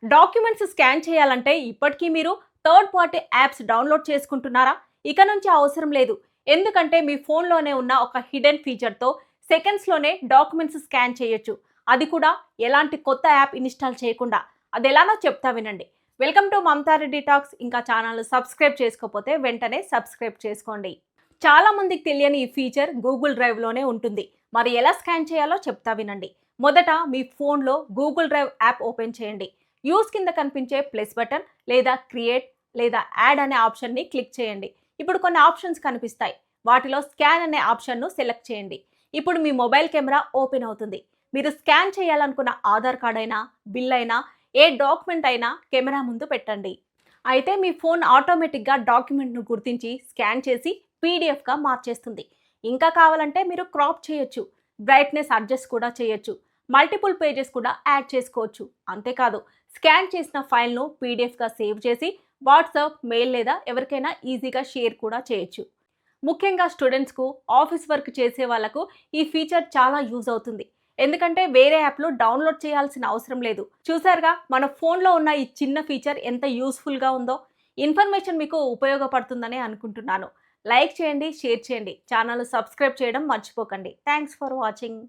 Documents scan చేయాలంటే ఇప్పటికీ మీరు థర్డ్ పార్టీ యాప్స్ డౌన్లోడ్ చేసుకుంటున్నారా? ఇక నుంచి అవసరం లేదు. ఎందుకంటే మీ ఫోన్లోనే ఉన్న ఒక హిడెన్ ఫీచర్తో సెకండ్స్లోనే డాక్యుమెంట్స్ స్కాన్ చేయొచ్చు. అది కూడా ఎలాంటి కొత్త యాప్ ఇన్స్టాల్ చేయకుండా. అది ఎలానో చెప్తా వినండి. Welcome to Mamata Reddy talks. ఇంకా ఛానల్ సబ్స్క్రైబ్ చేసుకోకపోతే వెంటనే సబ్స్క్రైబ్ చేసుకోండి. చాలా మందికి తెలియని ఈ ఫీచర్ గూగుల్ డ్రైవ్లోనే ఉంటుంది. మరి ఎలా స్కాన్ చేయాలో చెప్తా వినండి. మొదట మీ ఫోన్లో గూగుల్ డ్రైవ్ యాప్ ఓపెన్ చేయండి. యూస్ కింద కనిపించే ప్లస్ బటన్ లేదా క్రియేట్ లేదా యాడ్ అనే ఆప్షన్ని క్లిక్ చేయండి. ఇప్పుడు కొన్ని ఆప్షన్స్ కనిపిస్తాయి. వాటిలో స్కాన్ అనే ఆప్షన్ను సెలెక్ట్ చేయండి. ఇప్పుడు మీ మొబైల్ కెమెరా ఓపెన్ అవుతుంది. మీరు స్కాన్ చేయాలనుకున్న ఆధార్ కార్డ్ అయినా, బిల్ అయినా, ఏ డాక్యుమెంట్ అయినా కెమెరా ముందు పెట్టండి. అయితే మీ ఫోన్ ఆటోమేటిక్గా డాక్యుమెంట్ను గుర్తించి స్కాన్ చేసి పీడిఎఫ్గా మార్చేస్తుంది. ఇంకా కావాలంటే మీరు క్రాప్ చేయొచ్చు, బ్రైట్నెస్ అడ్జస్ట్ కూడా చేయొచ్చు, మల్టిపుల్ పేజెస్ కూడా యాడ్ చేసుకోవచ్చు. అంతేకాదు, స్కాన్ చేసిన ఫైల్ను పీడిఎఫ్గా సేవ్ చేసి వాట్సాప్, మెయిల్ లేదా ఎవరికైనా ఈజీగా షేర్ కూడా చేయొచ్చు. ముఖ్యంగా స్టూడెంట్స్కు, ఆఫీస్ వర్క్ చేసే వాళ్ళకు ఈ ఫీచర్ చాలా యూజ్ అవుతుంది. ఎందుకంటే వేరే యాప్లు డౌన్లోడ్ చేయాల్సిన అవసరం లేదు. చూసారుగా మన ఫోన్లో ఉన్న ఈ చిన్న ఫీచర్ ఎంత యూస్ఫుల్గా ఉందో. ఇన్ఫర్మేషన్ మీకు ఉపయోగపడుతుందని అనుకుంటున్నాను. లైక్ చేయండి, షేర్ చేయండి, ఛానల్ సబ్స్క్రైబ్ చేయడం మర్చిపోకండి. Thanks for watching.